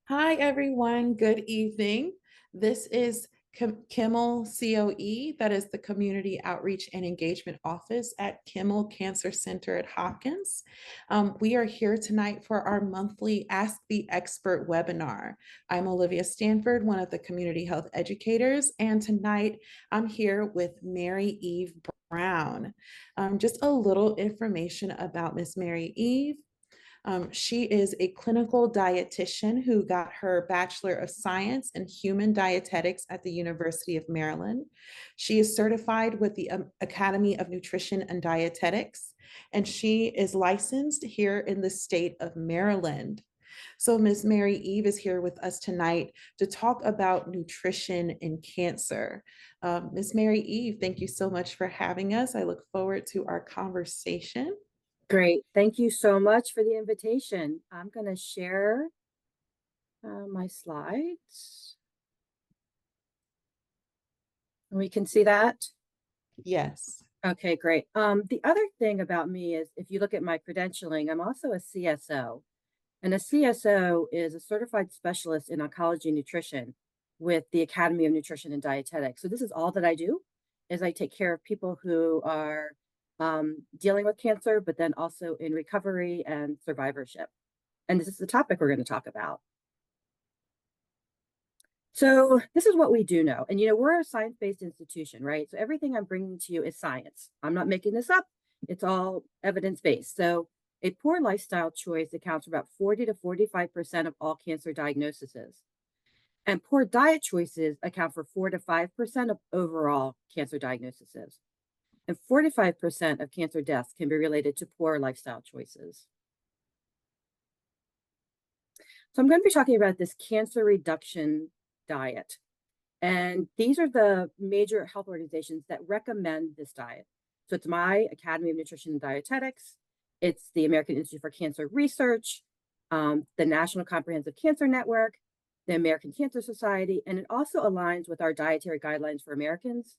Hi, everyone. Good evening. This is Kimmel COE, that is the Community Outreach and Engagement Office at Kimmel Cancer Center at Hopkins. We are here tonight for our monthly Ask the Expert webinar. I'm Olivia Stanford, one of the community health educators, and tonight I'm here with Mary Eve Brown. Just a little information about Miss Mary Eve. She is a clinical dietitian who got her Bachelor of Science in Human Dietetics at the University of Maryland. She is certified with the Academy of Nutrition and Dietetics, and she is licensed here in the state of Maryland. So Ms. Mary Eve is here with us tonight to talk about nutrition in cancer. Ms. Mary Eve, thank you so much for having us. I look forward to our conversation. Great. Thank you so much for the invitation. I'm going to share my slides. We can see that. Yes. Okay, great. The other thing about me is if you look at my credentialing, I'm also a CSO. And a CSO is a certified specialist in oncology nutrition with the Academy of Nutrition and Dietetics. So this is all that I do, is I take care of people who are dealing with cancer, but then also in recovery and survivorship. And this is the topic we're going to talk about. So this is what we do know. And, we're a science-based institution, right? So everything I'm bringing to you is science. I'm not making this up. It's all evidence-based. So a poor lifestyle choice accounts for about 40 to 45% of all cancer diagnoses. And poor diet choices account for 4 to 5% of overall cancer diagnoses. And 45% of cancer deaths can be related to poor lifestyle choices. So I'm going to be talking about this cancer reduction diet. And these are the major health organizations that recommend this diet. So it's my Academy of Nutrition and Dietetics. It's the American Institute for Cancer Research, the National Comprehensive Cancer Network, the American Cancer Society, and it also aligns with our dietary guidelines for Americans,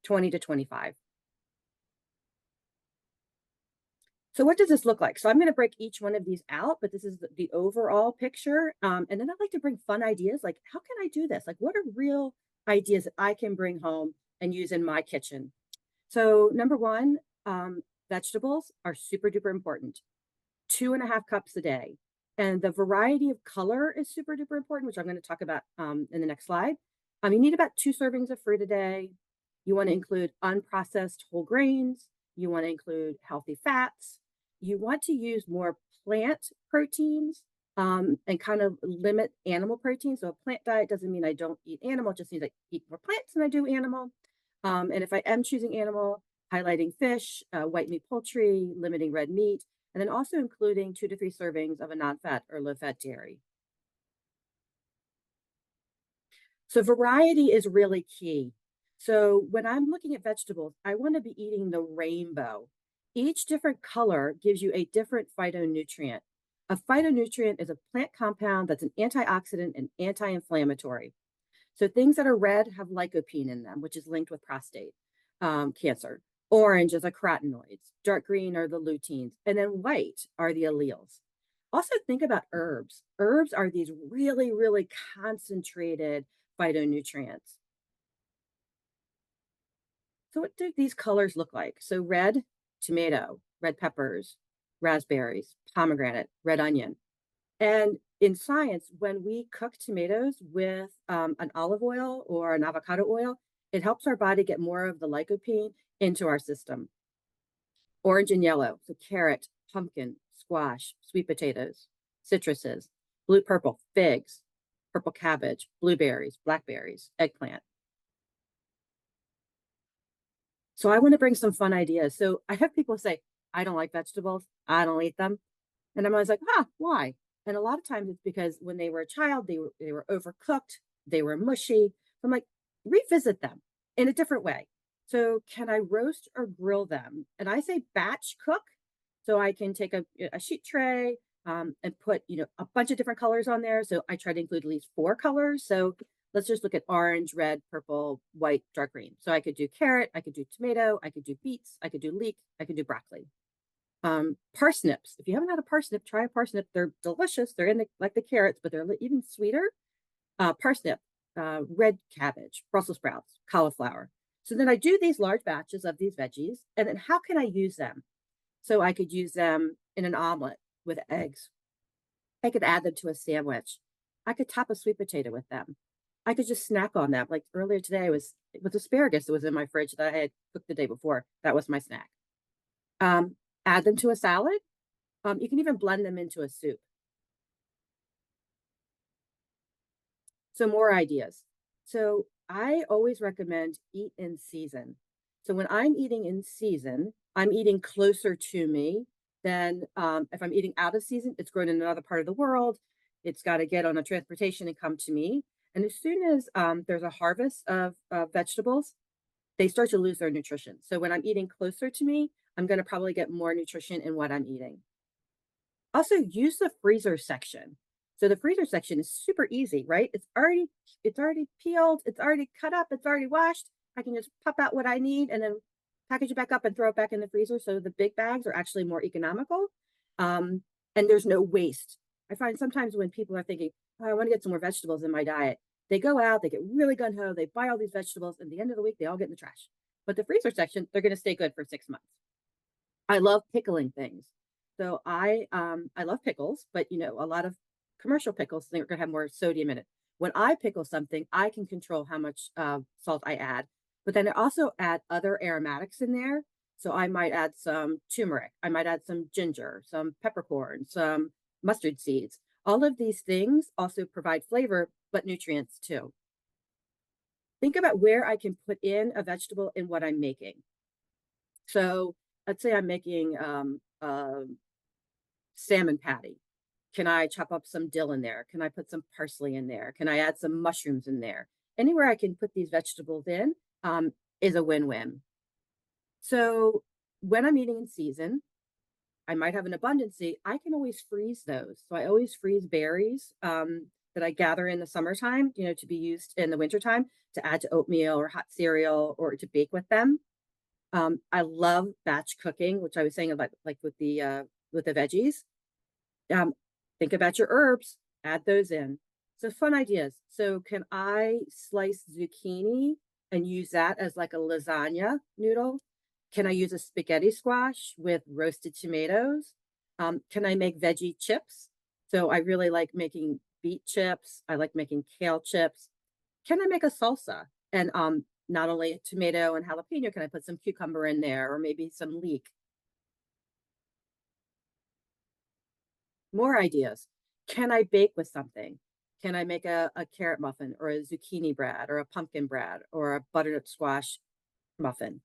20 to 25. So what does this look like? So I'm going to break each one of these out, but this is the overall picture. And then I'd like to bring fun ideas, like how can I do this? Like what are real ideas that I can bring home and use in my kitchen? So number one, vegetables are super duper important. 2.5 cups a day. And the variety of color is super duper important, which I'm going to talk about in the next slide. You need about 2 servings of fruit a day. You want to include unprocessed whole grains. You want to include healthy fats. You want to use more plant proteins and kind of limit animal protein. So a plant diet doesn't mean I don't eat animal, it just means I eat more plants than I do animal. And if I am choosing animal, highlighting fish, white meat poultry, limiting red meat, and then also including 2 to 3 servings of a non-fat or low-fat dairy. So variety is really key. So when I'm looking at vegetables, I want to be eating the rainbow. Each different color gives you a different phytonutrient. A phytonutrient is a plant compound that's an antioxidant and anti-inflammatory. So things that are red have lycopene in them, which is linked with prostate cancer. Orange is the carotenoids. Dark green are the luteins. And then white are the alleles. Also think about herbs. Herbs are these really, really concentrated phytonutrients. So what do these colors look like? So red, tomato, red peppers, raspberries, pomegranate, red onion. And in science, when we cook tomatoes with an olive oil or an avocado oil, it helps our body get more of the lycopene into our system. Orange and yellow, so carrot, pumpkin, squash, sweet potatoes, citruses, blue purple, figs, purple cabbage, blueberries, blackberries, eggplant. So I want to bring some fun ideas. So I have people say, I don't like vegetables. I don't eat them. And I'm always like, why? And a lot of times it's because when they were a child, they were overcooked. They were mushy. So I'm like, revisit them in a different way. So can I roast or grill them? And I say batch cook. So I can take a sheet tray and put, a bunch of different colors on there. So I try to include at least 4 colors. So let's just look at orange, red, purple, white, dark green. So I could do carrot, I could do tomato, I could do beets, I could do leek, I could do broccoli. Parsnips. If you haven't had a parsnip, try a parsnip. They're delicious. They're in the, like the carrots, but they're even sweeter. Parsnip, red cabbage, Brussels sprouts, cauliflower. So then I do these large batches of these veggies, and then how can I use them? So I could use them in an omelet with eggs. I could add them to a sandwich. I could top a sweet potato with them. I could just snack on them. Like earlier today it was asparagus that was in my fridge that I had cooked the day before. That was my snack. Um, Add them to a salad. You can even blend them into a soup. So more ideas. So I always recommend eat in season. So when I'm eating in season, I'm eating closer to me than if I'm eating out of season, it's grown in another part of the world. It's got to get on a transportation and come to me. And as soon as there's a harvest of vegetables, they start to lose their nutrition. So when I'm eating closer to me, I'm going to probably get more nutrition in what I'm eating. Also, use the freezer section. So the freezer section is super easy, right? It's already peeled, it's already cut up, it's already washed. I can just pop out what I need and then package it back up and throw it back in the freezer. So the big bags are actually more economical. And there's no waste. I find sometimes when people are thinking, oh, I want to get some more vegetables in my diet, they go out, they get really gun ho, they buy all these vegetables, and at the end of the week, they all get in the trash. But the freezer section, they're going to stay good for 6 months. I love pickling things. So I love pickles, but you know, a lot of commercial pickles they're going to have more sodium in it. When I pickle something, I can control how much salt I add, but then I also add other aromatics in there. So I might add some turmeric, I might add some ginger, some peppercorn, some mustard seeds. All of these things also provide flavor, but nutrients too. Think about where I can put in a vegetable in what I'm making. So let's say I'm making salmon patty. Can I chop up some dill in there? Can I put some parsley in there? Can I add some mushrooms in there? Anywhere I can put these vegetables in is a win-win. So when I'm eating in season, I might have an abundancy. I can always freeze those. So I always freeze berries that I gather in the summertime, you know, to be used in the wintertime to add to oatmeal or hot cereal or to bake with them. I love batch cooking, which I was saying about like with the veggies. Think about your herbs, add those in. So fun ideas. So can I slice zucchini and use that as like a lasagna noodle? Can I use a spaghetti squash with roasted tomatoes? Can I make veggie chips? So I really like making beet chips. I like making kale chips. Can I make a salsa? And not only tomato and jalapeno, can I put some cucumber in there or maybe some leek? More ideas. Can I bake with something? Can I make a carrot muffin or a zucchini bread or a pumpkin bread or a butternut squash muffin?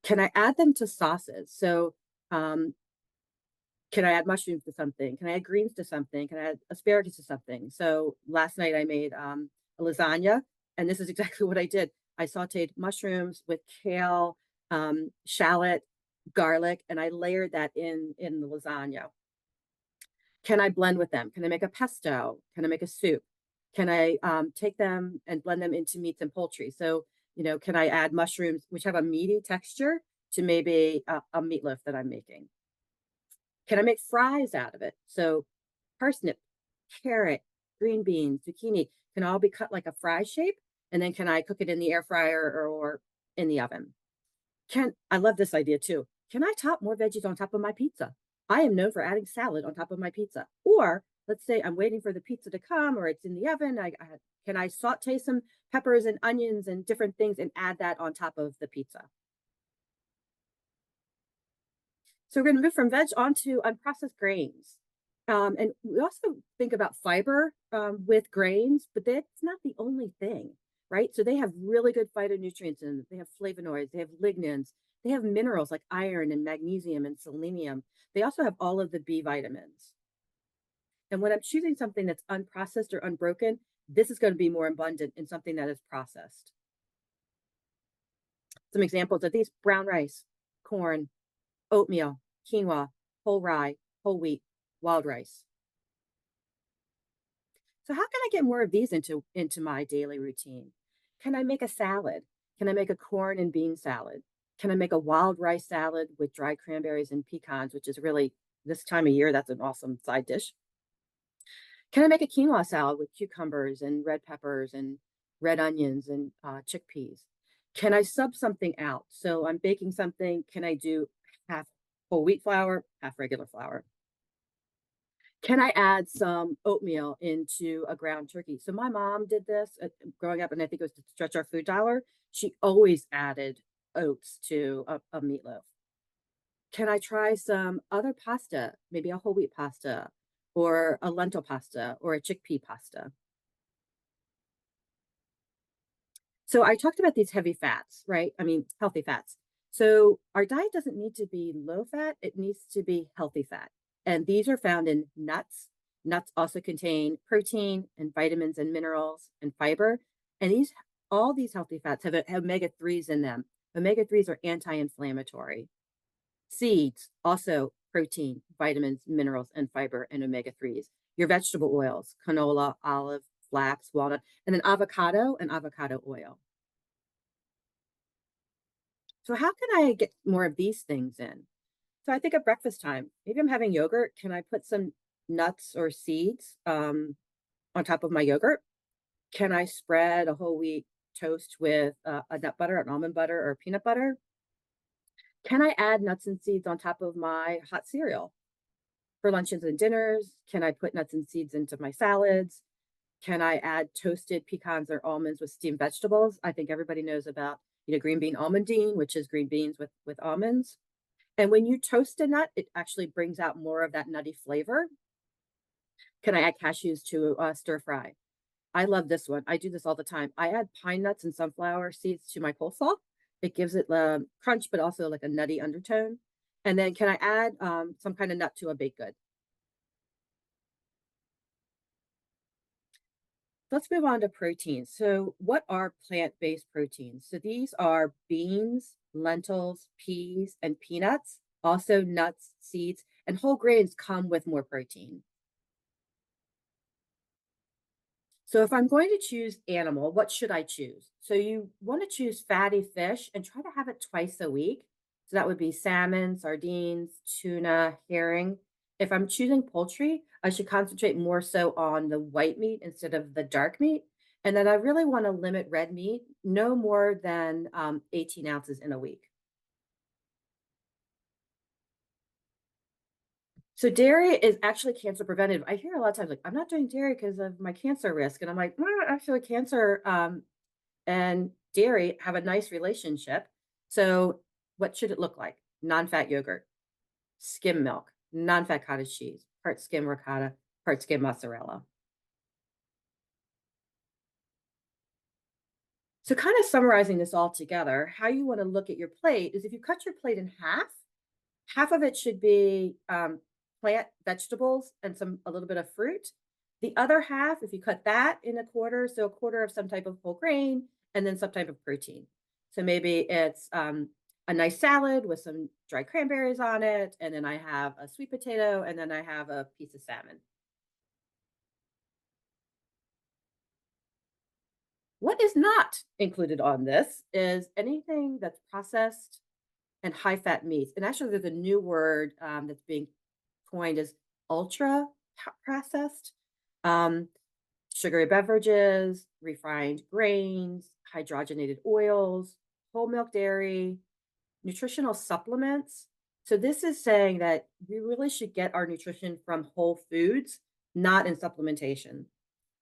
Can I add them to sauces? So, can I add mushrooms to something? Can I add greens to something? Can I add asparagus to something? So last night I made a lasagna, and this is exactly what I did. I sauteed mushrooms with kale, shallot, garlic, and I layered that in the lasagna. Can I blend with them? Can I make a pesto? Can I make a soup? Can I take them and blend them into meats and poultry? So, you know, can I add mushrooms, which have a meaty texture, to maybe a meatloaf that I'm making? Can I make fries out of it? So, parsnip, carrot, green beans, zucchini can all be cut like a fry shape. And then can I cook it in the air fryer or in the oven? I love this idea too. Can I top more veggies on top of my pizza? I am known for adding salad on top of my pizza. Or let's say I'm waiting for the pizza to come or it's in the oven. Can I saute some peppers and onions and different things and add that on top of the pizza? So we're going to move from veg onto unprocessed grains. And we also think about fiber with grains, but that's not the only thing, right? So they have really good phytonutrients in them. They have flavonoids, they have lignans, they have minerals like iron and magnesium and selenium. They also have all of the B vitamins. And when I'm choosing something that's unprocessed or unbroken, this is going to be more abundant in something that is processed. Some examples of these: brown rice, corn, oatmeal, quinoa, whole rye, whole wheat, wild rice. So how can I get more of these into my daily routine? Can I make a salad? Can I make a corn and bean salad? Can I make a wild rice salad with dried cranberries and pecans, which is really this time of year, that's an awesome side dish. Can I make a quinoa salad with cucumbers and red peppers and red onions and chickpeas? Can I sub something out? So I'm baking something. Can I do half whole wheat flour, half regular flour? Can I add some oatmeal into a ground turkey? So my mom did this growing up, and I think it was to stretch our food dollar. She always added oats to a meatloaf. Can I try some other pasta, maybe a whole wheat pasta or a lentil pasta or a chickpea pasta? So I talked about these heavy fats, right? I mean, healthy fats. So our diet doesn't need to be low fat, it needs to be healthy fat. And these are found in nuts. Nuts also contain protein and vitamins and minerals and fiber. And all these healthy fats have omega-3s in them. Omega-3s are anti-inflammatory. Seeds, also protein, vitamins, minerals, and fiber, and omega-3s. Your vegetable oils, canola, olive, flax, walnut, and then avocado and avocado oil. So how can I get more of these things in? So I think at breakfast time, maybe I'm having yogurt. Can I put some nuts or seeds on top of my yogurt? Can I spread a whole wheat toast with a nut butter, an almond butter, or peanut butter? Can I add nuts and seeds on top of my hot cereal for lunches and dinners? Can I put nuts and seeds into my salads? Can I add toasted pecans or almonds with steamed vegetables? I think everybody knows about, green bean almondine, which is green beans with almonds. And when you toast a nut, it actually brings out more of that nutty flavor. Can I add cashews to stir fry? I love this one. I do this all the time. I add pine nuts and sunflower seeds to my coleslaw. It gives it crunch, but also like a nutty undertone. And then can I add some kind of nut to a baked good? Let's move on to proteins. So what are plant-based proteins? So these are beans, lentils, peas, and peanuts. Also nuts, seeds, and whole grains come with more protein. So if I'm going to choose animal, what should I choose? So you want to choose fatty fish and try to have it twice a week. So that would be salmon, sardines, tuna, herring. If I'm choosing poultry, I should concentrate more so on the white meat instead of the dark meat. And then I really want to limit red meat, no more than 18 ounces in a week. So dairy is actually cancer preventative. I hear a lot of times like, I'm not doing dairy because of my cancer risk. And I'm like, actually cancer and dairy have a nice relationship. So what should it look like? Non-fat yogurt, skim milk, non-fat cottage cheese, part skim ricotta, part skim mozzarella. So kind of summarizing this all together, how you want to look at your plate is if you cut your plate in half of it should be plant vegetables and a little bit of fruit. The other half, if you cut that in a quarter, so a quarter of some type of whole grain and then some type of protein. So maybe it's a nice salad with some dried cranberries on it, and then I have a sweet potato, and then I have a piece of salmon. What is not included on this is anything that's processed and high fat meats. And actually, there's a new word that's being coined as ultra processed. Um, Sugary beverages, refined grains, hydrogenated oils, whole milk dairy, nutritional supplements. So this is saying that we really should get our nutrition from whole foods, not in supplementation.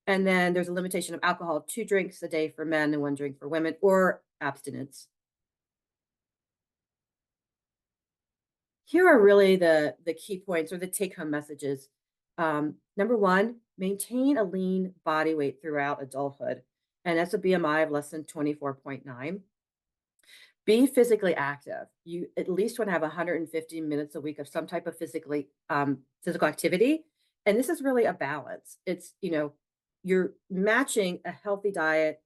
And then there's a limitation of alcohol, 2 drinks a day for men and 1 drink for women, or abstinence. Here are really the key points or the take-home messages. Number 1, maintain a lean body weight throughout adulthood, and that's a BMI of less than 24.9. Be physically active. You at least want to have 150 minutes a week of some type of physical activity, and this is really a balance. It's, you're matching a healthy diet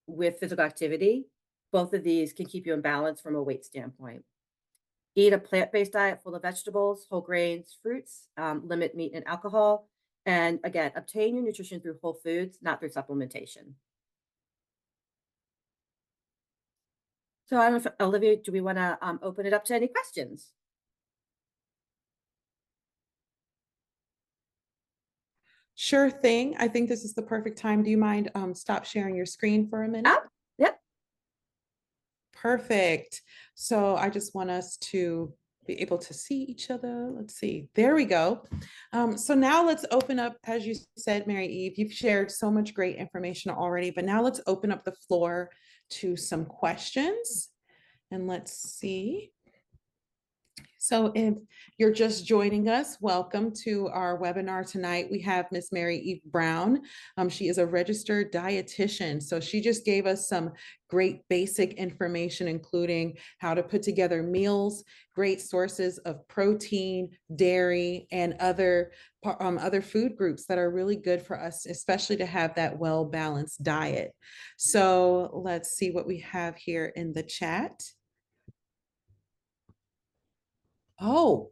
with physical activity. Both of these can keep you in balance from a weight standpoint. Eat a plant-based diet full of vegetables, whole grains, fruits, limit meat and alcohol. And again, obtain your nutrition through whole foods, not through supplementation. So I don't know if Olivia, do we want to open it up to any questions? Sure thing. I think this is the perfect time. Do you mind stop sharing your screen for a minute? Oh, yep. Perfect. So I just want us to be able to see each other. Let's see. There we go. So now let's open up, as you said, Mary Eve, you've shared so much great information already, but now let's open up the floor to some questions. And let's see. So if you're just joining us, welcome to our webinar tonight. We have Miss Mary Eve Brown. She is a registered dietitian. So she just gave us some great basic information, including how to put together meals, great sources of protein, dairy, and other food groups that are really good for us, especially to have that well-balanced diet. So let's see what we have here in the chat. Oh,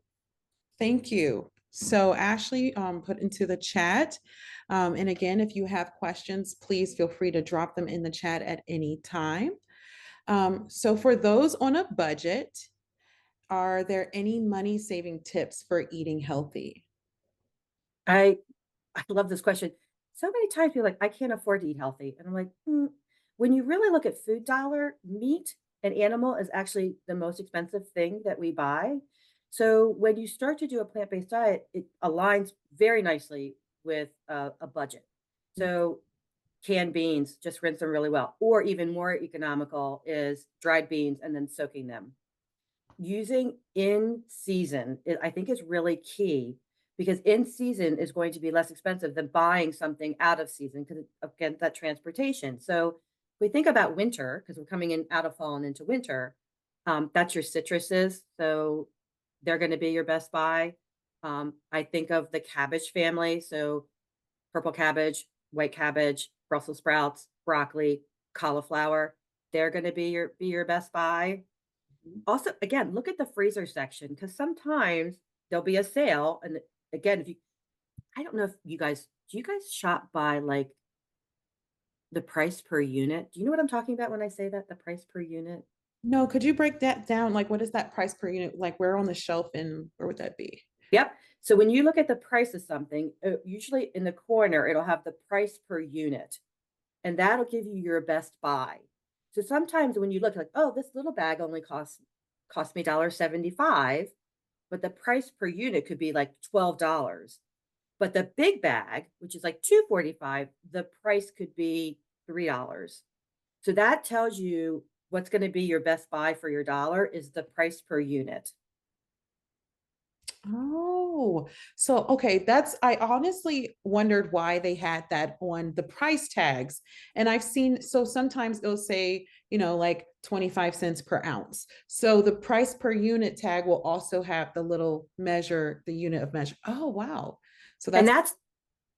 thank you. So Ashley put into the chat. And again, if you have questions, please feel free to drop them in the chat at any time. So for those on a budget, are there any money saving tips for eating healthy? I I love this question. So many times people are like, I can't afford to eat healthy. And I'm like, when you really look at food dollar, meat and animal is actually the most expensive thing that we buy. So when you start to do a plant-based diet, it aligns very nicely with a budget. So canned beans, just rinse them really well. Or even more economical is dried beans and then soaking them. Using in season, I think is really key because in season is going to be less expensive than buying something out of season because again, that transportation. So if we think about winter, because we're coming in out of fall and into winter, that's your citruses. So they're going to be your best buy. I think of the cabbage family. So purple cabbage, white cabbage, Brussels sprouts, broccoli, cauliflower. They're going to be your best buy. Also, again, look at the freezer section because sometimes there'll be a sale. And again, if you, I don't know if you guys, do you guys shop by like the price per unit? Do you know what I'm talking about when I say that? The price per unit? No, could you break that down? Like, what is that price per unit? Like, where on the shelf and where would that be? Yep. So when you look at the price of something, usually in the corner, it'll have the price per unit, and that'll give you your best buy. So sometimes when you look like, oh, this little bag only cost me $1.75, but the price per unit could be like $12. But the big bag, which is like 245, the price could be $3. So that tells you what's going to be your best buy for your dollar is the price per unit. Oh, so okay, I honestly wondered why they had that on the price tags. And I've seen, so sometimes it'll say, like 25 cents per ounce. So the price per unit tag will also have the little measure, the unit of measure. Oh, wow. So And that's,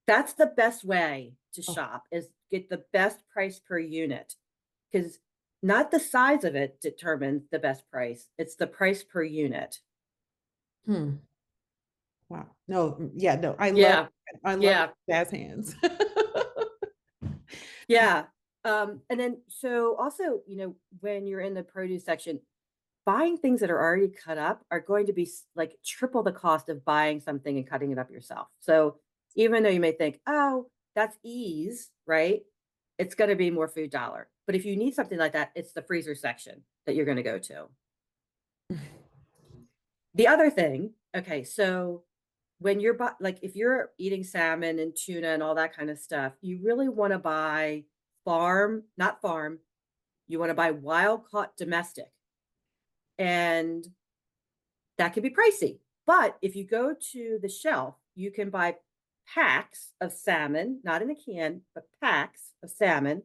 that's the best way to oh, shop is get the best price per unit because not the size of it determines the best price. It's the price per unit. hmm. Wow. No, yeah, no, Yeah. I love Yeah. jazz hands. Yeah. And then so also, when you're in the produce section, buying things that are already cut up are going to be like triple the cost of buying something and cutting it up yourself. So even though you may think, oh, that's ease, right? It's going to be more food dollar. But if you need something like that, it's the freezer section that you're going to go to. The other thing, okay, so when you're like if you're eating salmon and tuna and all that kind of stuff, you really want to buy not farm, you want to buy wild caught domestic. And that can be pricey. But if you go to the shelf, you can buy packs of salmon, not in a can, but packs of salmon.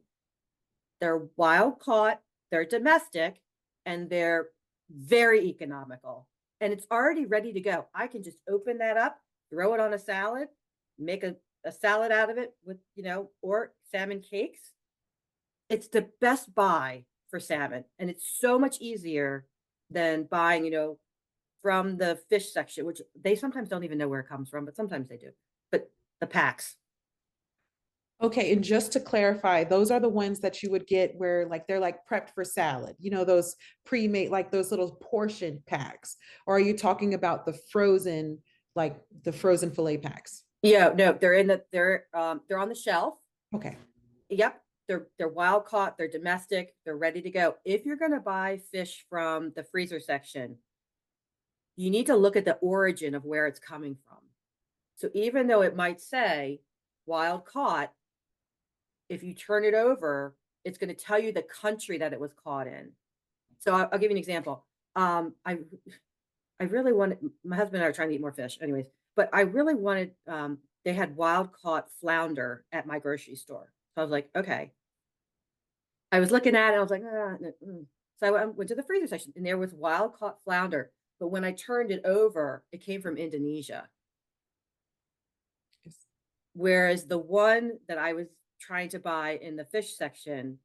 They're wild caught, they're domestic, and they're very economical. And it's already ready to go. I can just open that up, throw it on a salad, make a salad out of it with, or salmon cakes. It's the best buy for salmon. And it's so much easier than buying, from the fish section, which they sometimes don't even know where it comes from, but sometimes they do. But the packs. Okay, and just to clarify, those are the ones that you would get where like they're like prepped for salad, those pre-made, like those little portion packs. Or are you talking about the frozen, like the frozen fillet packs? Yeah, no, they're on the shelf. Okay. Yep, they're wild caught, they're domestic, they're ready to go. If you're gonna buy fish from the freezer section, you need to look at the origin of where it's coming from. So even though it might say wild caught, if you turn it over, it's going to tell you the country that it was caught in. So I'll give you an example. I really wanted, my husband and I are trying to eat more fish, anyways, but I really wanted. They had wild caught flounder at my grocery store, so I was like, okay. I was looking at it, I was like, ah, no, so I went to the freezer section, and there was wild caught flounder. But when I turned it over, it came from Indonesia. Yes. Whereas the one that I was trying to buy in the fish section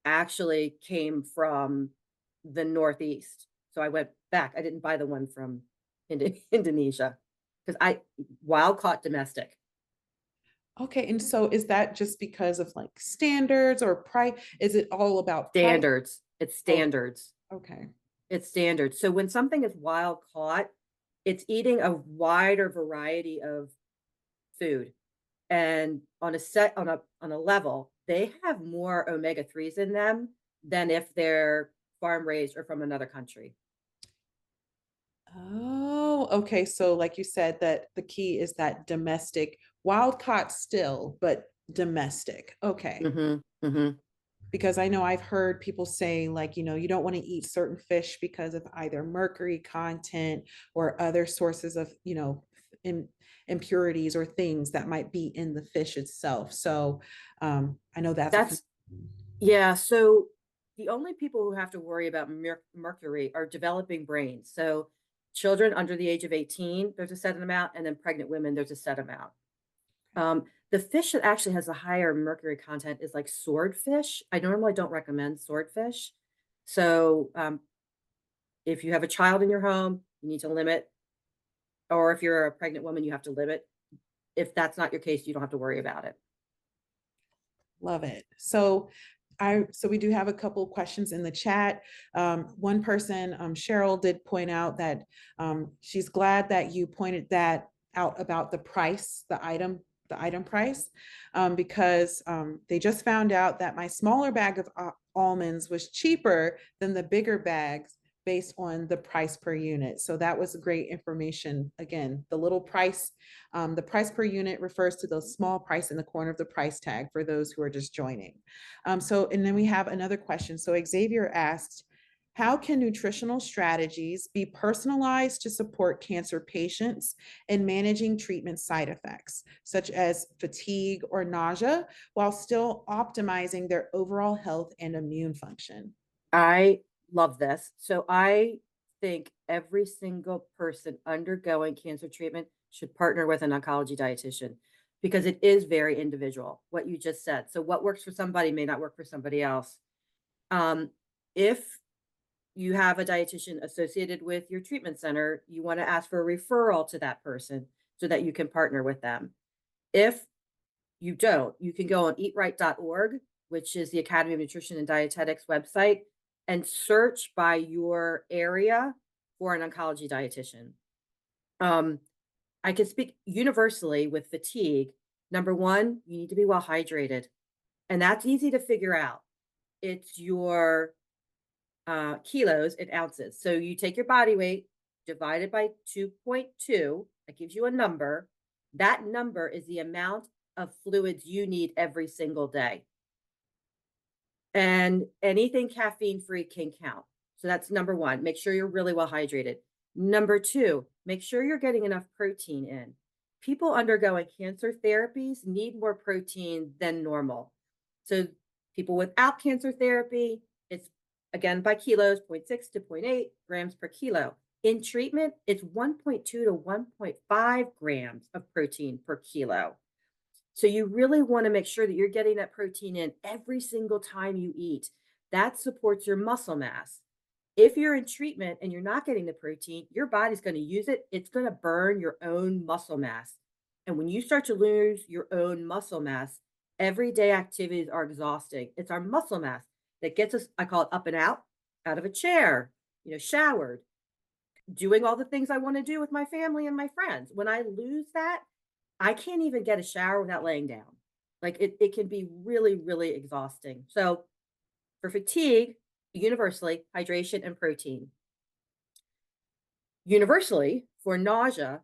actually came from the Northeast. So I went back. I didn't buy the one from Indonesia because I wild caught domestic Okay, and so is that just because of like standards or price? Is it all about price? standards. It's Oh, standards. okay. It's standards. So when something is wild caught, it's eating a wider variety of food. And on a set on a level, they have more omega-3s in them than if they're farm raised or from another country. Oh, okay. So like you said, that the key is that domestic, wild caught still, but domestic. Okay. Mhm, mhm. Because I know I've heard people say like, you don't want to eat certain fish because of either mercury content or other sources of, im impurities or things that might be in the fish itself. So I know that's a That's yeah, so the only people who have to worry about mercury are developing brains. So children under the age of 18, there's a set amount, and then pregnant women, there's a set amount. The fish that actually has a higher mercury content is like swordfish. I normally don't recommend swordfish. So if you have a child in your home, you need to limit, or if you're a pregnant woman, you have to limit. If that's not your case, you don't have to worry about it. Love it. So we do have a couple of questions in the chat. One person, Cheryl, did point out that she's glad that you pointed that out about the price, the item price, because they just found out that my smaller bag of almonds was cheaper than the bigger bags based on the price per unit. So that was great information. Again, the price per unit refers to the small price in the corner of the price tag for those who are just joining. And then we have another question. So Xavier asked, how can nutritional strategies be personalized to support cancer patients in managing treatment side effects, such as fatigue or nausea, while still optimizing their overall health and immune function? I love this. So I think every single person undergoing cancer treatment should partner with an oncology dietitian because it is very individual, what you just said. So what works for somebody may not work for somebody else. If you have a dietitian associated with your treatment center, you want to ask for a referral to that person so that you can partner with them. If you don't, you can go on eatright.org, which is the Academy of Nutrition and Dietetics website, and search by your area for an oncology dietitian. Um, I can speak universally with fatigue. Number one, you need to be well hydrated, and that's easy to figure out. It's your kilos in ounces. So you take your body weight divided by 2.2, that gives you a number. That number is the amount of fluids you need every single day. And anything caffeine free can count. So that's number one. Make sure you're really well hydrated. Number two, make sure you're getting enough protein in. People undergoing cancer therapies need more protein than normal. So people without cancer therapy, it's again by kilos, zero 0.6 to 0.8 grams per kilo. In treatment, it's 1.2 to 1.5 grams of protein per kilo. So you really want to make sure that you're getting that protein in every single time you eat. That supports your muscle mass. If you're in treatment and you're not getting the protein, your body's going to use it. It's going to burn your own muscle mass. And when you start to lose your own muscle mass, Everyday activities are exhausting. It's our muscle mass that gets us, I call it up and out of a chair, showered, doing all the things I want to do with my family and my friends. When I lose that, I can't even get a shower without laying down. Like it can be really, really exhausting. So for fatigue, universally, hydration and protein. Universally, for nausea,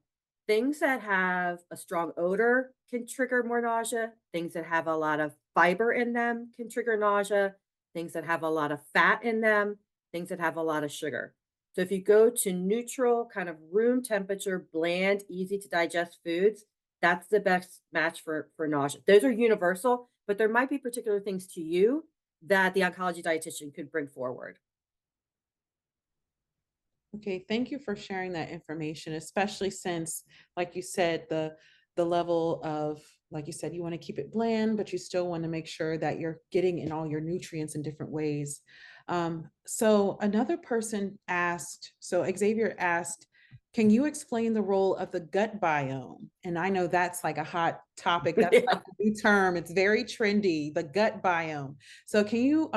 things that have a strong odor can trigger more nausea. Things that have a lot of fiber in them can trigger nausea. Things that have a lot of fat in them, things that have a lot of sugar. So if you go to neutral, kind of room temperature, bland, easy to digest foods, that's the best match for nausea. Those are universal, but there might be particular things to you that the oncology dietitian could bring forward. Okay, thank you for sharing that information, especially since, like you said, the level of, like you said, you want to keep it bland, but you still want to make sure that you're getting in all your nutrients in different ways. So another person asked, so Xavier asked, can you explain the role of the gut biome? And I know that's like a hot topic. That's like Yeah. a new term. It's very trendy, the gut biome. So can you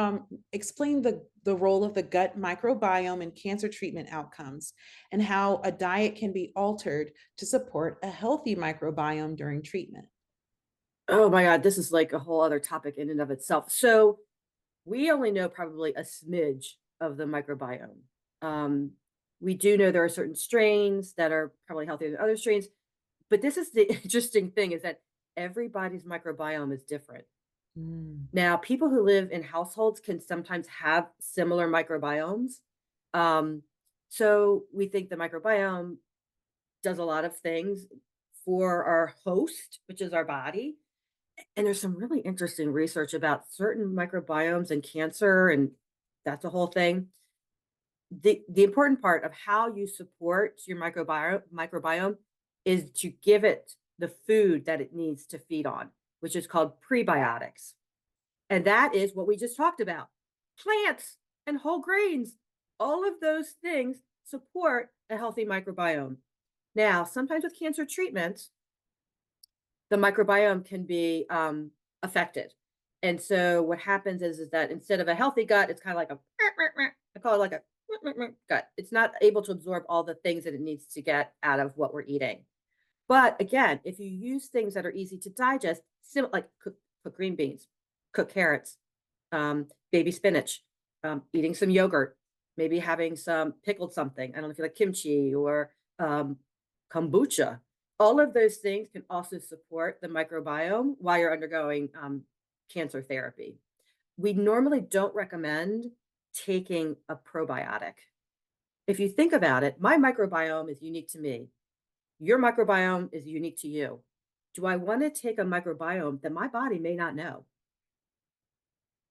explain the role of the gut microbiome in cancer treatment outcomes and how a diet can be altered to support a healthy microbiome during treatment? Oh my God, this is like a whole other topic in and of itself. So we only know probably a smidge of the microbiome. Um, we do know there are certain strains that are probably healthier than other strains, but this is the interesting thing is that everybody's microbiome is different. Mm. Now, people who live in households can sometimes have similar microbiomes. Um, so we think the microbiome does a lot of things for our host, which is our body. And there's some really interesting research about certain microbiomes and cancer, and that's a whole thing. The important part of how you support your microbiome is to give it the food that it needs to feed on, which is called prebiotics. And that is what we just talked about. Plants and whole grains, all of those things support a healthy microbiome. Now, sometimes with cancer treatments, the microbiome can be affected. And so what happens is that instead of a healthy gut, it's kind of like a, I call it like a gut. It's not able to absorb all the things that it needs to get out of what we're eating. But again, if you use things that are easy to digest, like cook green beans, cook carrots, baby spinach, eating some yogurt, maybe having some pickled something. I don't know if you like kimchi or kombucha. All of those things can also support the microbiome while you're undergoing cancer therapy. We normally don't recommend taking a probiotic. If you think about it, my microbiome is unique to me. Your microbiome is unique to you. Do I want to take a microbiome that my body may not know?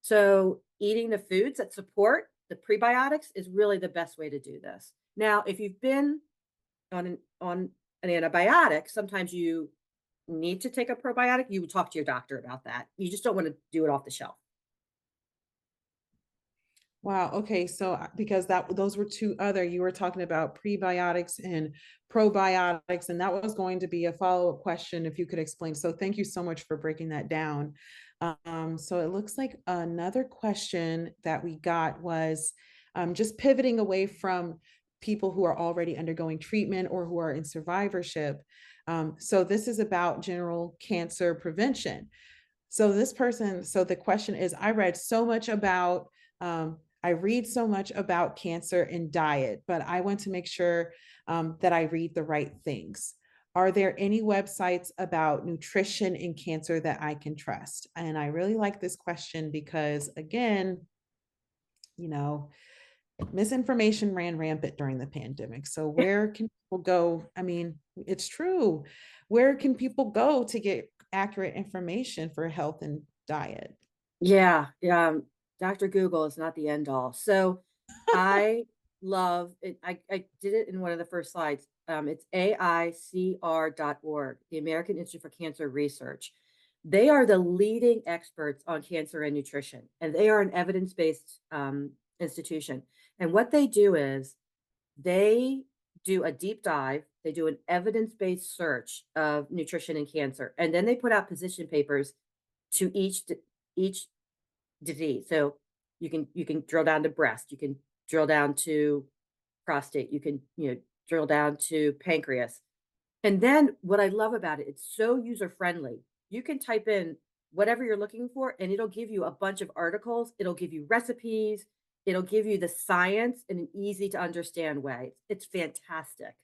So, eating the foods that support the prebiotics is really the best way to do this. Now, if you've been on an antibiotic, sometimes you need to take a probiotic. You would talk to your doctor about that. You just don't want to do it off the shelf. Wow. Okay. So because that those were two other, you were talking about prebiotics and probiotics, and that was going to be a follow-up question if you could explain. So thank you so much for breaking that down. So it looks like another question that we got was just pivoting away from people who are already undergoing treatment or who are in survivorship. So this is about general cancer prevention. So this person, so the question is, I read so much about cancer and diet, but I want to make sure that I read the right things. Are there any websites about nutrition in cancer that I can trust? And I really like this question because, again, you know, misinformation ran rampant during the pandemic. So where can people go? I mean, it's true. Where can people go to get accurate information for health and diet? Yeah, yeah. Dr. Google is not the end all. So I love it. I did it in one of the first slides. It's AICR.org, the American Institute for Cancer Research. They are the leading experts on cancer and nutrition, and they are an evidence-based institution. And what they do is they do a deep dive, they do an evidence-based search of nutrition and cancer, and then they put out position papers to each disease. So you can drill down to breast, you can drill down to prostate, you can, drill down to pancreas. And then what I love about it, it's so user friendly. You can type in whatever you're looking for and it'll give you a bunch of articles, it'll give you recipes, it'll give you the science in an easy to understand way. It's fantastic.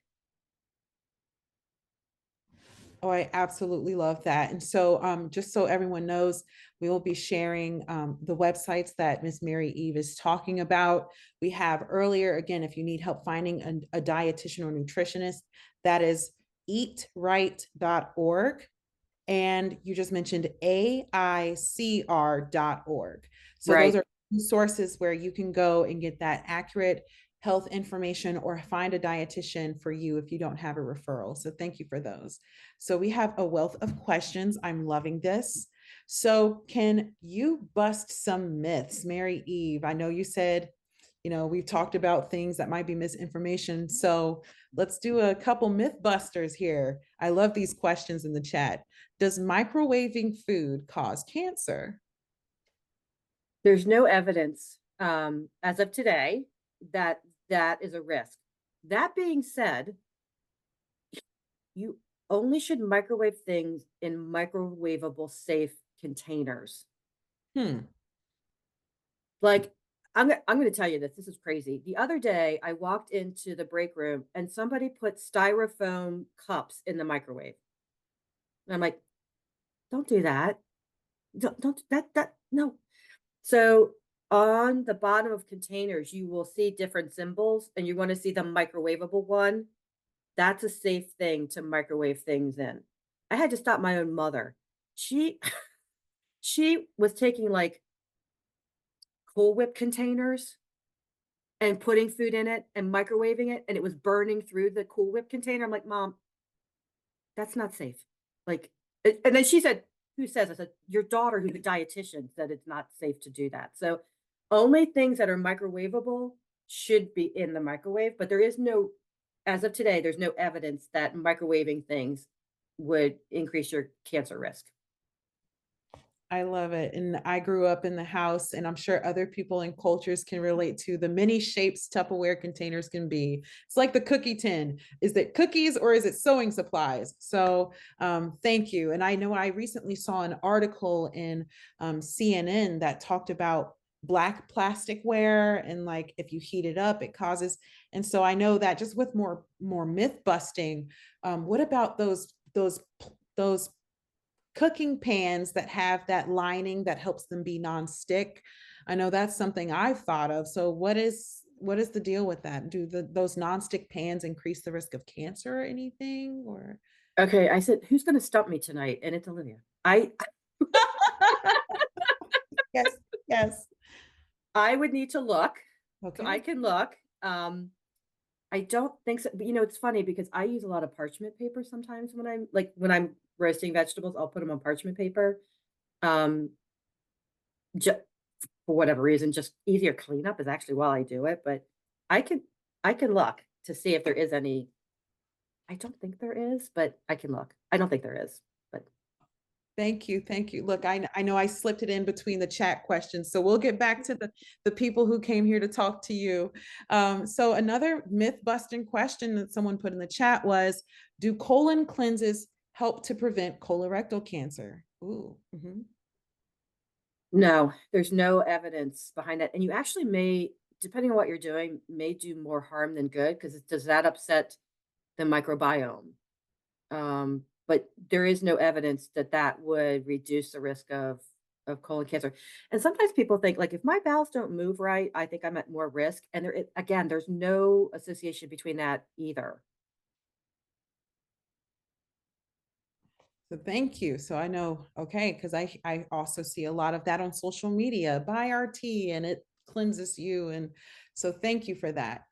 Oh, I absolutely love that. And so, just so everyone knows, we will be sharing the websites that Miss Mary Eve is talking about. We have earlier, again, if you need help finding a dietitian or nutritionist, that is eatright.org. And you just mentioned AICR.org. So those Right. are sources where you can go and get that accurate health information or find a dietitian for you if you don't have a referral. So thank you for those. So we have a wealth of questions. I'm loving this. So can you bust some myths, Mary Eve? I know you said, we've talked about things that might be misinformation. So let's do a couple myth busters here. I love these questions in the chat. Does microwaving food cause cancer? There's no evidence as of today that that is a risk. That being said, you only should microwave things in microwavable safe containers. Hmm. Like I'm going to tell you this. This is crazy. The other day, I walked into the break room and somebody put styrofoam cups in the microwave. And I'm like, don't do that. Don't that no. So on the bottom of containers, you will see different symbols, and you want to see the microwavable one. That's a safe thing to microwave things in. I had to stop my own mother. She she was taking like Cool Whip containers and putting food in it and microwaving it, and it was burning through the Cool Whip container. I'm like, Mom, that's not safe. Like, and then she said, who says? I said, your daughter, who's a dietitian, said it's not safe to do that. So only things that are microwavable should be in the microwave, but there is no, as of today, there's no evidence that microwaving things would increase your cancer risk. I love it. And I grew up in the house, and I'm sure other people and cultures can relate to the many shapes Tupperware containers can be. It's like the cookie tin. Is it cookies or is it sewing supplies? So thank you. And I know I recently saw an article in CNN that talked about black plasticware, and like if you heat it up it causes. And so I know that just with more myth busting, what about those cooking pans that have that lining that helps them be nonstick? I know that's something I've thought of. So what is the deal with that? Do those nonstick pans increase the risk of cancer or anything? Or Okay, I said, who's going to stump me tonight? And it's Olivia. yes, yes. I would need to look. So I Okay. can look. I don't think so. But it's funny because I use a lot of parchment paper sometimes when I'm roasting vegetables, I'll put them on parchment paper. Um, ju for whatever reason, just easier cleanup is actually while I do it, but I can I can look to see if there is any. I don't think there is, but I can look. I don't think there is, but Thank you. Thank you. Look, I know I slipped it in between the chat questions, so we'll get back to the people who came here to talk to you. So another myth busting question that someone put in the chat was, do colon cleanses help to prevent colorectal cancer? Ooh. no, there's no evidence behind that. And you actually may, depending on what you're doing, may do more harm than good because does that upset the microbiome? But there is no evidence that that would reduce the risk of colon cancer. And sometimes people think like if my bowels don't move right, I think I'm at more risk. And again, there's no association between that either. So thank you. So I know, okay, because I also see a lot of that on social media. Buy our tea and it cleanses you. And so thank you for that.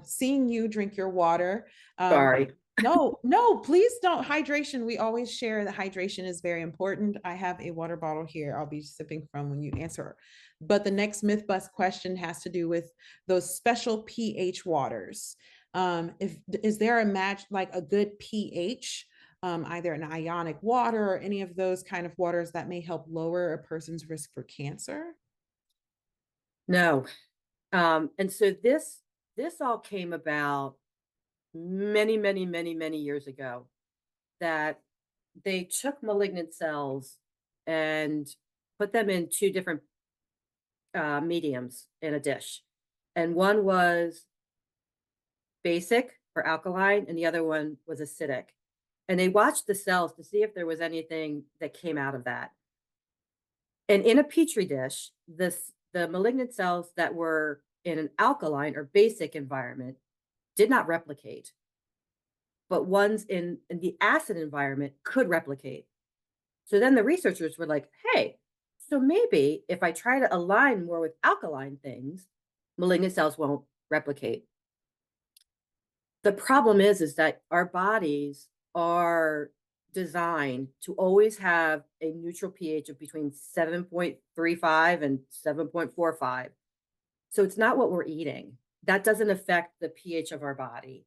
Seeing you drink your water. Sorry. No, no, please don't. Hydration. We always share that hydration is very important. I have a water bottle here I'll be sipping from when you answer. But the next myth bust question has to do with those special pH waters. If is there a match like a good pH either an ionic water or any of those kind of waters that may help lower a person's risk for cancer? No. And so this all came about many, many, many, many years ago, that they took malignant cells and put them in two different mediums in a dish. And one was basic or alkaline, and the other one was acidic. And they watched the cells to see if there was anything that came out of that. And in a petri dish, the malignant cells that were in an alkaline or basic environment did not replicate, but ones in the acid environment could replicate. So then the researchers were like, hey, so maybe if I try to align more with alkaline things, malignant cells won't replicate. The problem is that our bodies are designed to always have a neutral pH of between 7.35 and 7.45. So it's not what we're eating. That doesn't affect the pH of our body.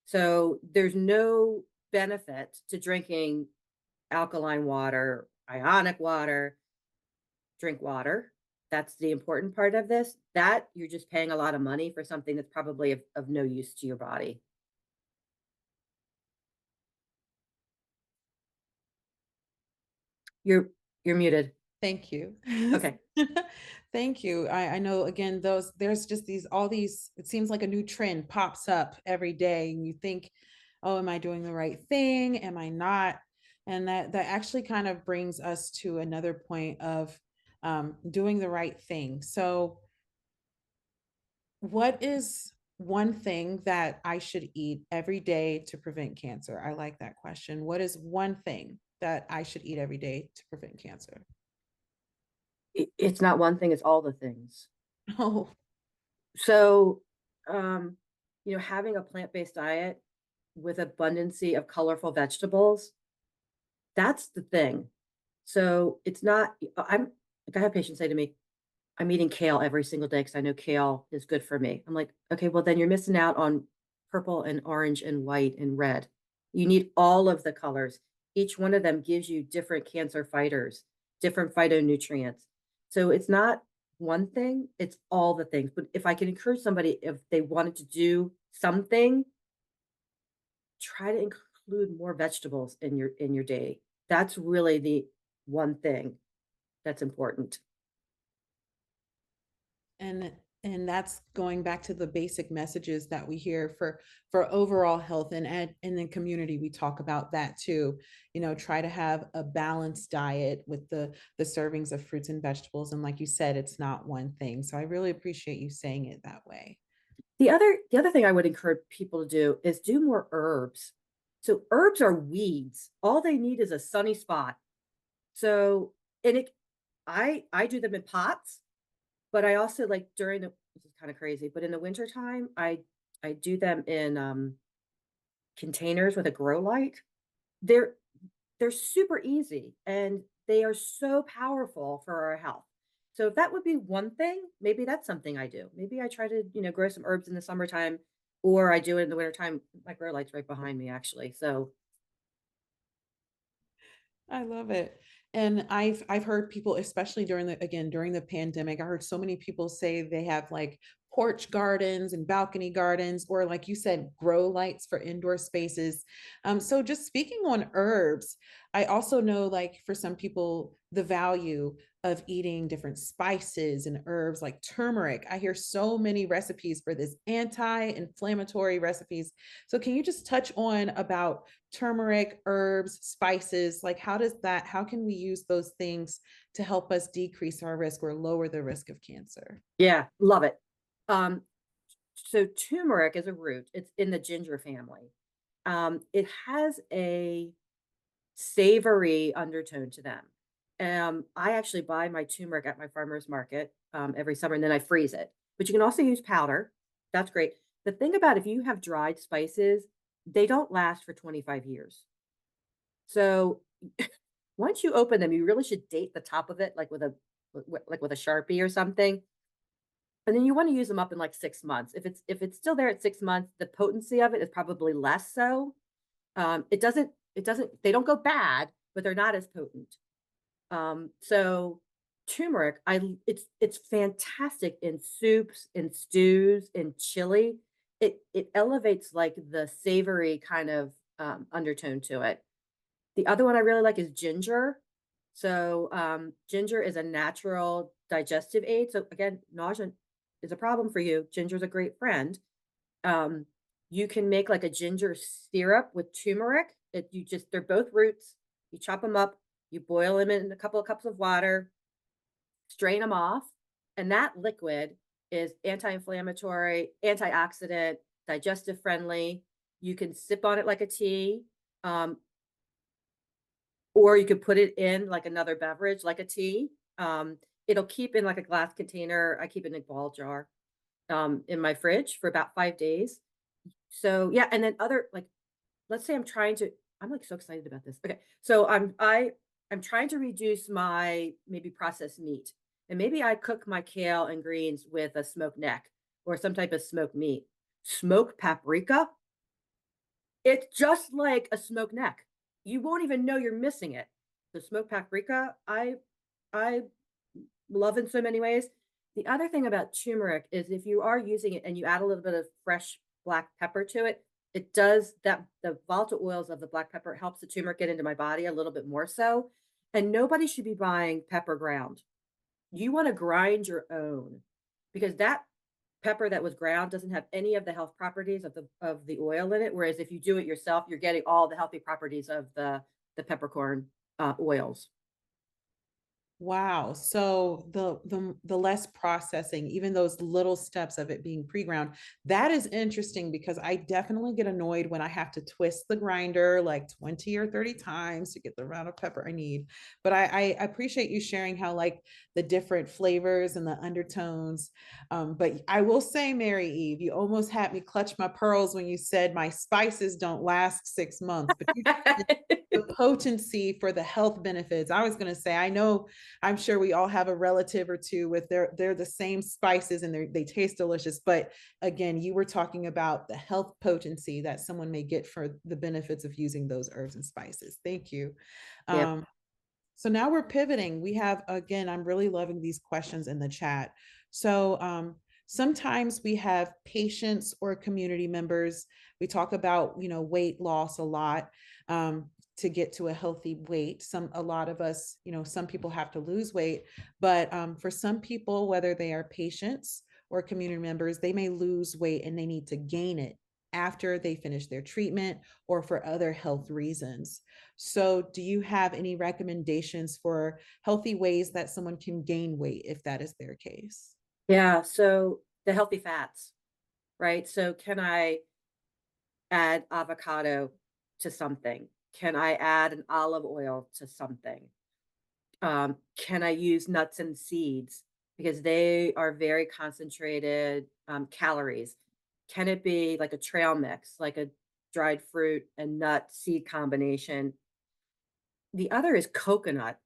So there's no benefit to drinking alkaline water, ionic water, drink water. That's the important part of this. That you're just paying a lot of money for something that's probably of no use to your body. You're muted. Thank you. Okay. Thank you. I know again, there's just all these, it seems like a new trend pops up every day and you think, oh, am I doing the right thing? Am I not? And that actually kind of brings us to another point of doing the right thing. So what is one thing that I should eat every day to prevent cancer? I like that question. What is one thing that I should eat every day to prevent cancer? It's not one thing, it's all the things. Oh, So, um, having a plant-based diet with abundancy of colorful vegetables, that's the thing. So it's not, I'm like, I have patients say to me, I'm eating kale every single day because I know kale is good for me. I'm like, okay, well, then you're missing out on purple and orange and white and red. You need all of the colors. Each one of them gives you different cancer fighters, different phytonutrients. So it's not one thing, it's all the things. But if I can encourage somebody, if they wanted to do something, try to include more vegetables in your day. That's really the one thing that's important. and and that's going back to the basic messages that we hear for overall health, and in the community we talk about that too. Try to have a balanced diet with the servings of fruits and vegetables, and like you said, it's not one thing. So I really appreciate you saying it that way. The other thing I would encourage people to do is do more herbs. So herbs are weeds. All they need is a sunny spot. So and it I do them in pots, but I also like during the, this is kind of crazy, but in the wintertime, I do them in containers with a grow light. They're they're super easy and they are so powerful for our health. So if that would be one thing, maybe that's something I do. Maybe I try to, grow some herbs in the summertime, or I do it in the wintertime. My grow light's right behind me, actually. So I love it. And I've heard people, especially during the pandemic, I heard so many people say they have like porch gardens and balcony gardens, or like you said, grow lights for indoor spaces. So just speaking on herbs, I also know, like, for some people, the value of eating different spices and herbs like turmeric. I hear so many recipes for this, anti-inflammatory recipes. So can you just touch on about turmeric, herbs, spices? Like, how can we use those things to help us decrease our risk or lower the risk of cancer? yeah, love it. Um, so turmeric is a root. It's in the ginger family. It has a savory undertone to them. I actually buy my turmeric at my farmer's market every summer, and then I freeze it. But you can also use powder. That's great. The thing about if you have dried spices, they don't last for 25 years. So once you open them, you really should date the top of it, like with a Sharpie or something. And then you want to use them up in like 6 months. If it's still there at 6 months, the potency of it is probably less so. It doesn't they don't go bad, but they're not as potent. So turmeric, it's fantastic in soups, in stews, in chili. It elevates like the savory kind of undertone to it. The other one I really like is ginger. So ginger is a natural digestive aid. So again, nausea is a problem for you. Ginger is a great friend. Um, you can make like a ginger syrup with turmeric. They're both roots. You chop them up, you boil them in a couple of cups of water, strain them off, and that liquid is anti-inflammatory, antioxidant, digestive friendly. You can sip on it like a tea, um, or you could put it in like another beverage, like a tea. It'll keep in like a glass container. I keep it in a ball jar in my fridge for about 5 days. So yeah, and then other like, let's say I'm like so excited about this. Okay, so I'm trying to reduce my maybe processed meat, and maybe I cook my kale and greens with a smoked neck or some type of smoked meat. Smoked paprika, it's just like a smoked neck. You won't even know you're missing it. The smoked paprika, I love in so many ways. The other thing about turmeric is if you are using it and you add a little bit of fresh black pepper to it, it does that the volatile oils of the black pepper helps the turmeric get into my body a little bit more so. And nobody should be buying pepper ground. You want to grind your own because that pepper that was ground doesn't have any of the health properties of the oil in it. Whereas if you do it yourself, you're getting all the healthy properties of the peppercorn oils. Wow. So the less processing, even those little steps of it being pre-ground, that is interesting because I definitely get annoyed when I have to twist the grinder like 20 or 30 times to get the amount of pepper I need. But I appreciate you sharing how like the different flavors and the undertones. But I will say, Mary Eve, you almost had me clutch my pearls when you said my spices don't last 6 months, but you the potency for the health benefits. I was going to say, I know, I'm sure we all have a relative or two with they're the same spices and they taste delicious. But again, you were talking about the health potency that someone may get for the benefits of using those herbs and spices. Thank you. Yep. So now we're pivoting. We have, again, I'm really loving these questions in the chat. So sometimes we have patients or community members. We talk about, weight loss a lot. To get to a healthy weight. A lot of us, some people have to lose weight, but for some people, whether they are patients or community members, they may lose weight and they need to gain it after they finish their treatment or for other health reasons. So, do you have any recommendations for healthy ways that someone can gain weight if that is their case? Yeah. So the healthy fats, right? So can I add avocado to something? Can I add an olive oil to something? Can I use nuts and seeds because they are very concentrated calories? Can it be like a trail mix, like a dried fruit and nut seed combination? The other is coconut.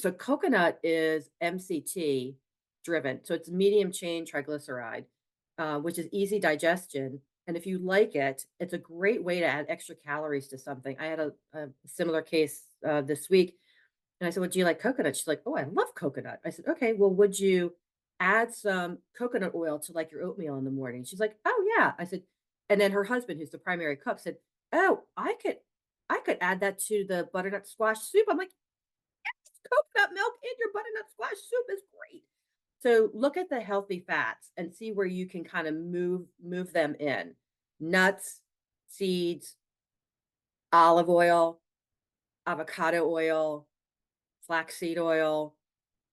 So coconut is MCT driven. So it's medium chain triglyceride, which is easy digestion. And if you like it, it's a great way to add extra calories to something. I had a similar case this week. And I said, "Well, do you like coconut?" She's like, "Oh, I love coconut." I said, "Okay, well, would you add some coconut oil to like your oatmeal in the morning?" She's like, "Oh, yeah." I said, and then her husband, who's the primary cook, said, "Oh, I could add that to the butternut squash soup." I'm like, coconut milk in your butternut squash soup is great. So look at the healthy fats and see where you can kind of move them in. Nuts, seeds, olive oil, avocado oil, flaxseed oil.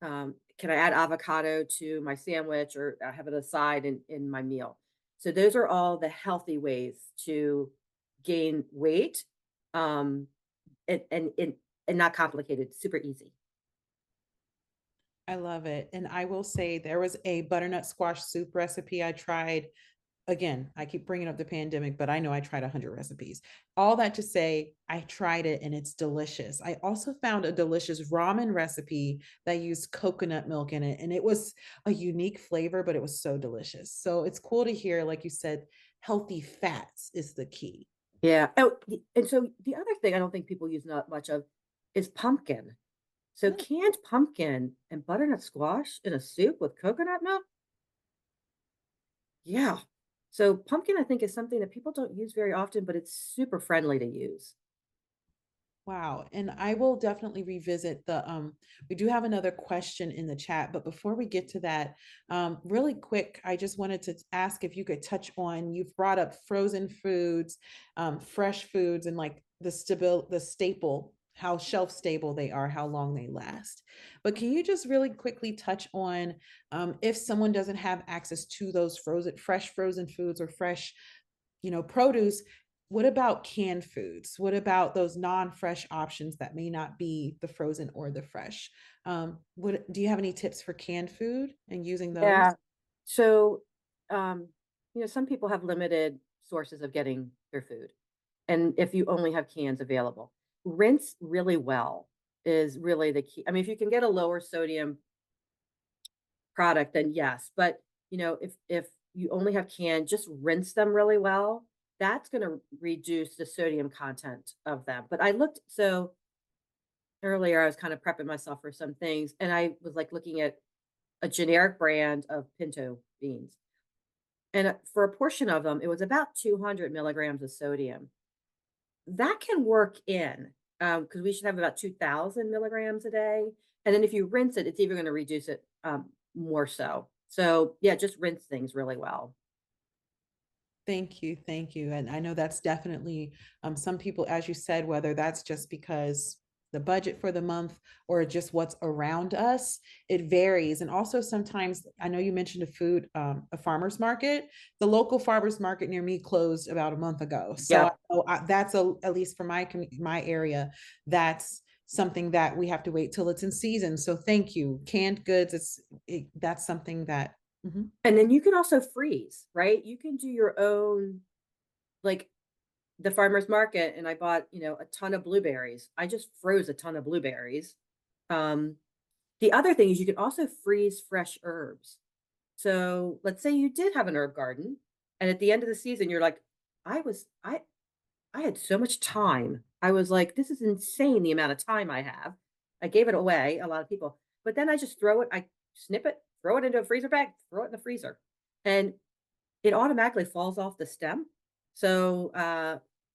Can I add avocado to my sandwich or I have it aside in my meal? So those are all the healthy ways to gain weight. Um, and not complicated, super easy. I love it. And I will say there was a butternut squash soup recipe I tried. Again, I keep bringing up the pandemic, but I know I tried 100 recipes. All that to say, I tried it and it's delicious. I also found a delicious ramen recipe that used coconut milk in it, and it was a unique flavor, but it was so delicious. So it's cool to hear, like you said, healthy fats is the key. Yeah. Oh, and so the other thing I don't think people use not much of is pumpkin. So Mm. canned pumpkin and butternut squash in a soup with coconut milk? Yeah. So pumpkin, I think, is something that people don't use very often, but it's super friendly to use. Wow. And I will definitely revisit we do have another question in the chat, but before we get to that, really quick, I just wanted to ask if you could touch on, you've brought up frozen foods, fresh foods, and like the staple, how shelf stable they are, how long they last. But can you just really quickly touch on, if someone doesn't have access to those fresh frozen foods or fresh, produce, what about canned foods? What about those non-fresh options that may not be the frozen or the fresh? What do you have any tips for canned food and using those? Yeah. So, um, some people have limited sources of getting their food. And if you only have cans available, rinse really well is really the key. I mean, if you can get a lower sodium product, then yes. But if you only have canned, just rinse them really well. That's going to reduce the sodium content of them. But I looked so earlier, I was kind of prepping myself for some things, and I was like looking at a generic brand of pinto beans. And for a portion of them, it was about 200 milligrams of sodium. That can work in, because we should have about 2,000 milligrams a day. And then if you rinse it, it's even going to reduce it more so. So yeah, just rinse things really well. Thank you. Thank you. And I know that's definitely some people, as you said, whether that's just because the budget for the month or just what's around us, it varies. And also sometimes, I know you mentioned a farmer's market. The local farmer's market near me closed about a month ago. So Yep. that's at least for my area, that's something that we have to wait till it's in season. So thank you. Canned goods, that's something that. Mhm. And then you can also freeze, right? You can do your own, like the farmer's market, and I bought, a ton of blueberries. I just froze a ton of blueberries. Um, the other thing is you can also freeze fresh herbs. So let's say you did have an herb garden, and at the end of the season, you're like, I was I had so much time. I was like, this is insane the amount of time I have. I gave it away, a lot of people, but then I just throw it, I snip it, throw it into a freezer bag, throw it in the freezer, and it automatically falls off the stem. So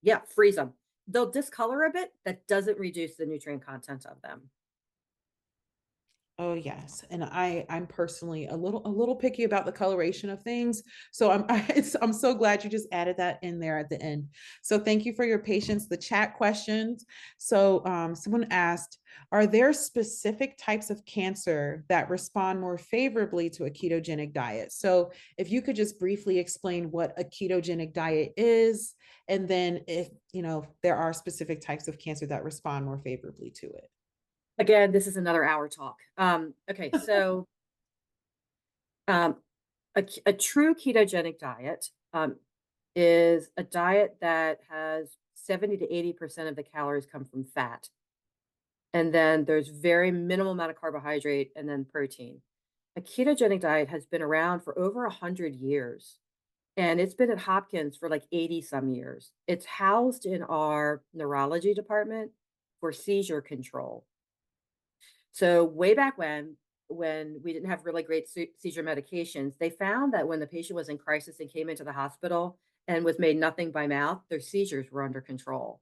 yeah, freeze them. They'll discolor a bit. That doesn't reduce the nutrient content of them. Oh yes, and I'm personally a little picky about the coloration of things. So I'm so glad you just added that in there at the end. So thank you for your patience. The chat questions. So someone asked, are there specific types of cancer that respond more favorably to a ketogenic diet? So if you could just briefly explain what a ketogenic diet is, and then if there are specific types of cancer that respond more favorably to it. Again, this is another hour talk. Okay, so um, a true ketogenic diet is a diet that has 70 to 80% of the calories come from fat. And then there's very minimal amount of carbohydrate and then protein. A ketogenic diet has been around for over 100 years, and it's been at Hopkins for like 80 some years. It's housed in our neurology department for seizure control. So way back when we didn't have really great seizure medications, they found that when the patient was in crisis and came into the hospital and was made nothing by mouth, their seizures were under control.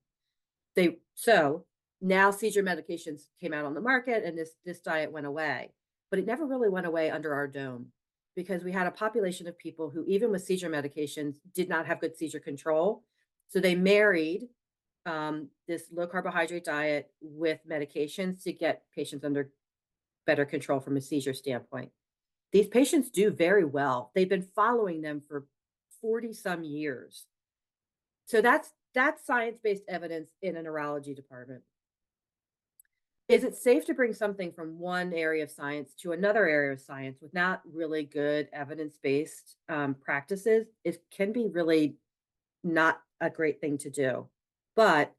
So now seizure medications came out on the market, and this diet went away, but it never really went away under our dome because we had a population of people who, even with seizure medications, did not have good seizure control. So they married this low carbohydrate diet with medications to get patients under better control from a seizure standpoint. These patients do very well. They've been following them for 40 some years. So that's science-based evidence in a neurology department. Is it safe to bring something from one area of science to another area of science with not really good evidence-based practices? It can be really not a great thing to do. But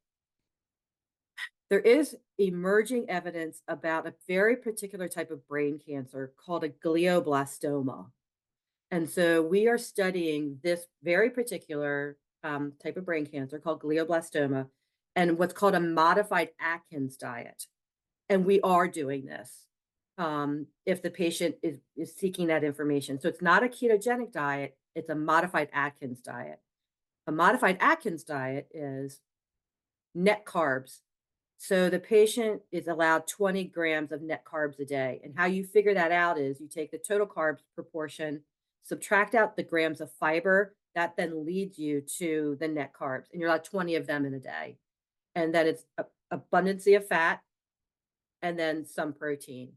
there is emerging evidence about a very particular type of brain cancer called a glioblastoma. And so we are studying this very particular type of brain cancer called glioblastoma, and what's called a modified Atkins diet. And we are doing this if the patient is seeking that information. So it's not a ketogenic diet, it's a modified Atkins diet. A modified Atkins diet is net carbs. So the patient is allowed 20 grams of net carbs a day. And how you figure that out is you take the total carbs proportion, subtract out the grams of fiber, that then leads you to the net carbs. And you're allowed 20 of them in a day. And then it's abundance of fat and then some protein.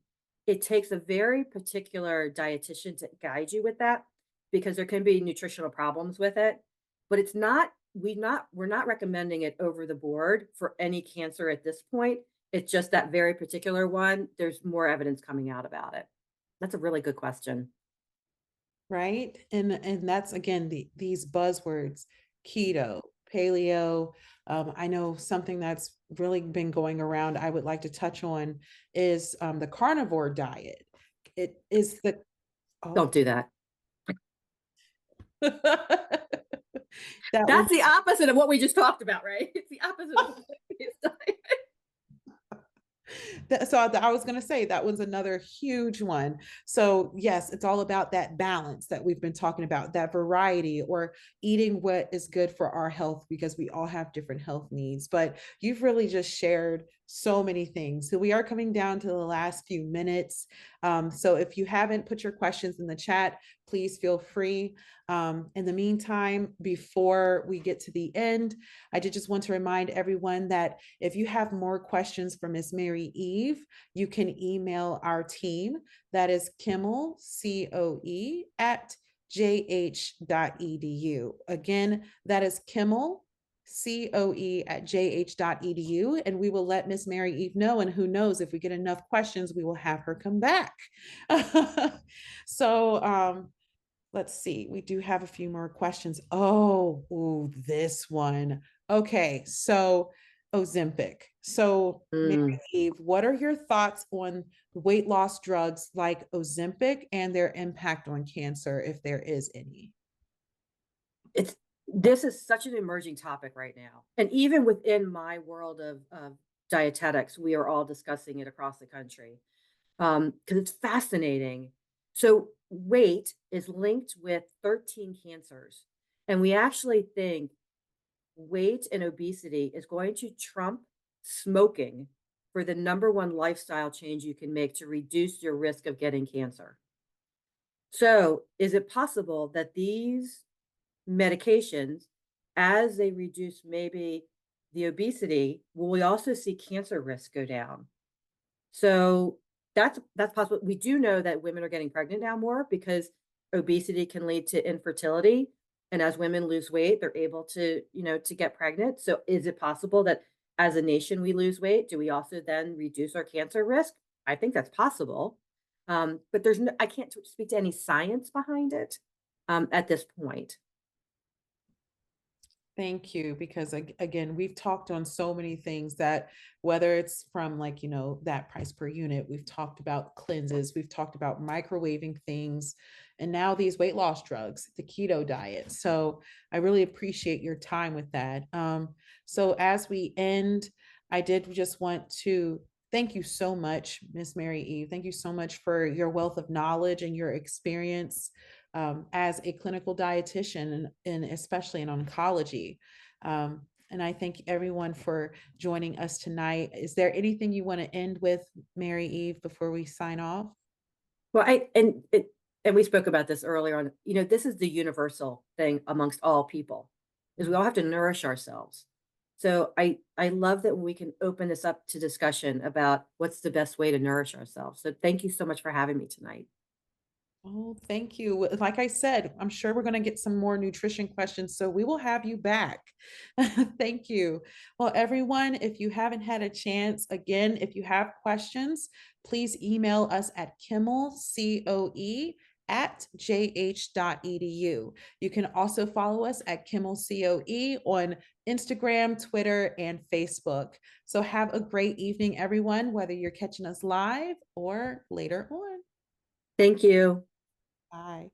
It takes a very particular dietitian to guide you with that because there can be nutritional problems with it, but it's not we're not recommending it over the board for any cancer at this point. It's just that very particular one. There's more evidence coming out about it. That's a really good question. Right. And that's again these buzzwords, keto, paleo. I know something that's really been going around I would like to touch on is the carnivore diet. It is the Don't oh do that. that one. That's the opposite of what we just talked about, right? It's the opposite of what we just diet. So I was going to say that one's another huge one. So yes, it's all about that balance that we've been talking about, that variety, or eating what is good for our health, because we all have different health needs. But you've really just shared so many things. So we are coming down to the last few minutes. So if you haven't put your questions in the chat, please feel free. In the meantime, before we get to the end, I did just want to remind everyone that if you have more questions for Miss Mary Eve, you can email our team. That is Kimmel, COE, at jh.edu. Again, that is Kimmel, COE, at jh.edu. And we will let Miss Mary Eve know. And who knows, if we get enough questions, we will have her come back. So, let's see. We do have a few more questions. Oh, ooh, this one. Okay, so Ozempic. So, Mary Mm. Eve, what are your thoughts on weight loss drugs like Ozempic and their impact on cancer, if there is any? It's This is such an emerging topic right now. And even within my world of dietetics, we are all discussing it across the country because it's fascinating. So weight is linked with 13 cancers. And we actually think weight and obesity is going to trump smoking for the number one lifestyle change you can make to reduce your risk of getting cancer. So is it possible that these medications, as they reduce maybe the obesity, will we also see cancer risk go down? So that's possible. We do know that women are getting pregnant now more because obesity can lead to infertility. And as women lose weight, they're able to, to get pregnant. So is it possible that as a nation we lose weight? Do we also then reduce our cancer risk? I think that's possible. But I can't speak to any science behind it at this point. Thank you, because again, we've talked on so many things that whether it's from like, that price per unit, we've talked about cleanses, we've talked about microwaving things, and now these weight loss drugs, the keto diet. So I really appreciate your time with that. So as we end, I did just want to thank you so much, Miss Mary Eve. Thank you so much for your wealth of knowledge and your experience as a clinical dietitian, and especially in oncology. And I thank everyone for joining us tonight. Is there anything you want to end with, Mary Eve, before we sign off? Well, and we spoke about this earlier on. This is the universal thing amongst all people, is we all have to nourish ourselves. So I love that we can open this up to discussion about what's the best way to nourish ourselves. So thank you so much for having me tonight. Oh, thank you. Like I said, I'm sure we're going to get some more nutrition questions, so we will have you back. Thank you. Well, everyone, if you haven't had a chance, again, if you have questions, please email us at kimmelcoe at jh.edu. You can also follow us at KimmelCOE on Instagram, Twitter, and Facebook. So have a great evening, everyone, whether you're catching us live or later on. Thank you. Bye.